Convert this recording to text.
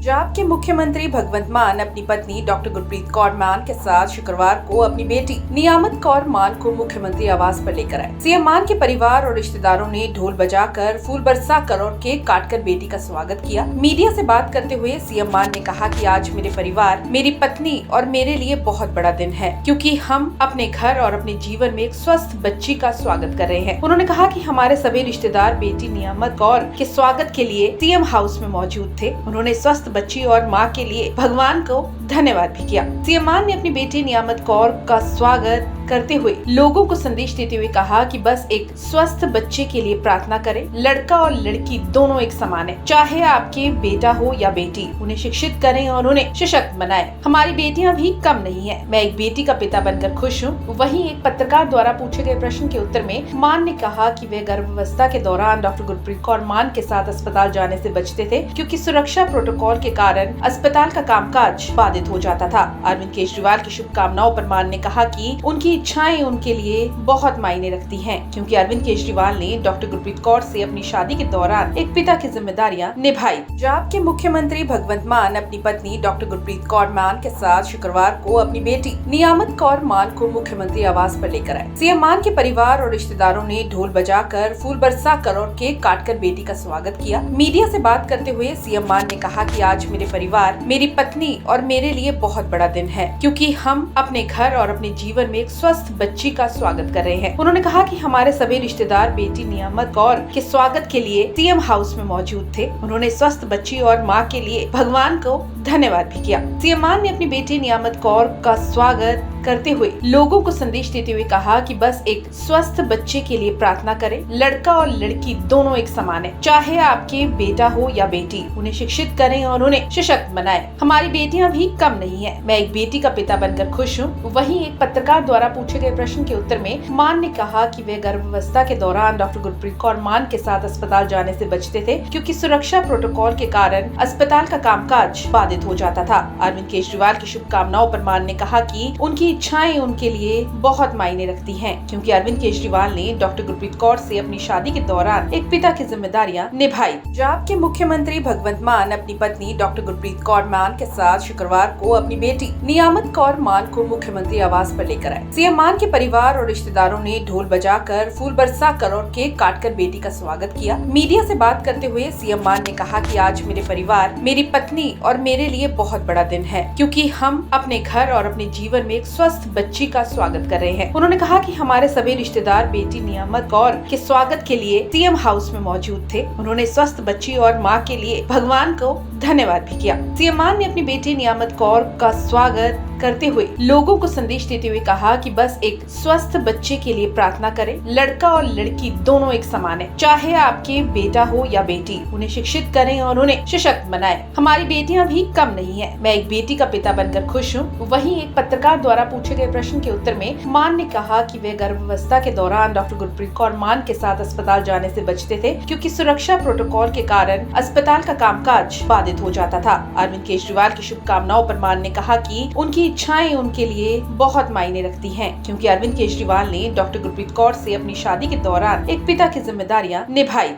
पंजाब के मुख्यमंत्री भगवंत मान अपनी पत्नी डॉक्टर गुरप्रीत कौर मान के साथ शुक्रवार को अपनी बेटी नियामत कौर मान को मुख्यमंत्री आवास पर लेकर आए। सीएम मान के परिवार और रिश्तेदारों ने ढोल बजाकर, फूल बरसाकर और केक काटकर बेटी का स्वागत किया। मीडिया से बात करते हुए सीएम मान ने कहा कि आज मेरे परिवार, मेरी पत्नी और मेरे लिए बहुत बड़ा दिन है, क्योंकि हम अपने घर और अपने जीवन में एक स्वस्थ बच्ची का स्वागत कर रहे हैं। उन्होंने कहा कि हमारे सभी रिश्तेदार बेटी नियामत कौर के स्वागत के लिए सीएम हाउस में मौजूद थे। उन्होंने स्वस्थ बच्ची और मां के लिए भगवान को धन्यवाद भी किया। सीएम मान ने अपनी बेटी नियामत कौर का स्वागत करते हुए लोगों को संदेश देते हुए कहा कि बस एक स्वस्थ बच्चे के लिए प्रार्थना करें। लड़का और लड़की दोनों एक समान है, चाहे आपके बेटा हो या बेटी। उन्हें शिक्षित करें और उन्हें सशक्त बनाएं। हमारी बेटियां भी कम नहीं है। मैं एक बेटी का पिता बनकर खुश हूँ। वहीं एक पत्रकार द्वारा पूछे गए प्रश्न के उत्तर में मान ने कहा कि वे गर्भावस्था के दौरान डॉक्टर गुरप्रीत कौर मान के साथ अस्पताल जाने से बचते थे, क्योंकि सुरक्षा प्रोटोकॉल के कारण अस्पताल का कामकाज बाधित हो जाता था। अरविंद केजरीवाल की शुभकामनाओं पर मान ने कहा कि उनकी इच्छाएं उनके लिए बहुत मायने रखती हैं, क्योंकि अरविंद केजरीवाल ने डॉक्टर गुरप्रीत कौर से अपनी शादी के दौरान एक पिता की जिम्मेदारियां निभाई। पंजाब के मुख्यमंत्री भगवंत मान अपनी पत्नी डॉक्टर गुरप्रीत कौर मान के साथ शुक्रवार को अपनी बेटी नियामत कौर मान को मुख्यमंत्री आवास पर लेकर आए। सीएम मान के परिवार और रिश्तेदारों ने ढोल बजाकर, फूल बरसाकर और केक काटकर बेटी का स्वागत किया। मीडिया से बात करते हुए सीएम मान ने कहा कि आज मेरे परिवार, मेरी पत्नी और मेरे लिए बहुत बड़ा दिन है, क्योंकि हम अपने घर और अपने जीवन में एक स्वस्थ बच्ची का स्वागत कर रहे हैं। उन्होंने कहा कि हमारे सभी रिश्तेदार बेटी नियामत कौर के स्वागत के लिए सीएम हाउस में मौजूद थे। उन्होंने स्वस्थ बच्ची और मां के लिए भगवान को धन्यवाद भी किया। सीएम मान ने अपनी बेटी नियामत कौर का स्वागत करते हुए लोगों को संदेश देते हुए कहा कि बस एक स्वस्थ बच्चे के लिए प्रार्थना करें। लड़का और लड़की दोनों एक समान है, चाहे आपके बेटा हो या बेटी। उन्हें शिक्षित करें और उन्हें सशक्त बनाएं। हमारी बेटियां भी कम नहीं है। मैं एक बेटी का पिता बनकर खुश हूँ। वहीं एक पत्रकार द्वारा पूछे गए प्रश्न के उत्तर में मान ने कहा कि वे गर्भावस्था के दौरान डॉक्टर गुरप्रीत कौर मान के साथ अस्पताल जाने से बचते थे, क्योंकि सुरक्षा प्रोटोकॉल के कारण अस्पताल का कामकाज बाधित हो जाता था। अरविंद केजरीवाल की शुभकामनाओं पर मान ने कहा कि उनकी इच्छाएं उनके लिए बहुत मायने रखती हैं, क्योंकि अरविंद केजरीवाल ने डॉक्टर गुरप्रीत कौर से अपनी शादी के दौरान एक पिता की जिम्मेदारियां निभाई। पंजाब के मुख्यमंत्री भगवंत मान अपनी पत्नी डॉक्टर गुरप्रीत कौर मान के साथ शुक्रवार को अपनी बेटी नियामत कौर मान को मुख्यमंत्री आवास पर लेकर आए। सीएम मान के परिवार और रिश्तेदारों ने ढोल बजाकर, फूल बरसाकर और केक काटकर बेटी का स्वागत किया। मीडिया से बात करते हुए सीएम मान ने कहा कि आज मेरे परिवार, मेरी पत्नी और मेरे लिए बहुत बड़ा दिन है, क्योंकि हम अपने घर और अपने जीवन में एक स्वस्थ बच्ची का स्वागत कर रहे हैं। उन्होंने कहा कि हमारे सभी रिश्तेदार बेटी नियामत कौर के स्वागत के लिए सीएम हाउस में मौजूद थे। उन्होंने स्वस्थ बच्ची और मां के लिए भगवान को धन्यवाद भी किया। सीएम मान ने अपनी बेटी नियामत कौर का स्वागत करते हुए लोगों को संदेश देते हुए कहा कि बस एक स्वस्थ बच्चे के लिए प्रार्थना करें। लड़का और लड़की दोनों एक समान है, चाहे आपके बेटा हो या बेटी। उन्हें शिक्षित करें और उन्हें सशक्त बनाएं। हमारी बेटियां भी कम नहीं है। मैं एक बेटी का पिता बनकर खुश हूँ। वहीं एक पत्रकार द्वारा पूछे गए प्रश्न के उत्तर में मान ने कहा कि वे गर्भावस्था के दौरान डॉक्टर गुरप्रीत कौर मान के साथ अस्पताल जाने से बचते थे, क्योंकि सुरक्षा प्रोटोकॉल के कारण अस्पताल का कामकाज बाधित हो जाता था। अरविंद केजरीवाल की शुभकामनाओं पर मान ने कहा कि उनकी इच्छाएं उनके लिए बहुत मायने रखती हैं, क्योंकि अरविंद केजरीवाल ने डॉक्टर गुरप्रीत कौर से अपनी शादी के दौरान एक पिता की जिम्मेदारियां निभाई।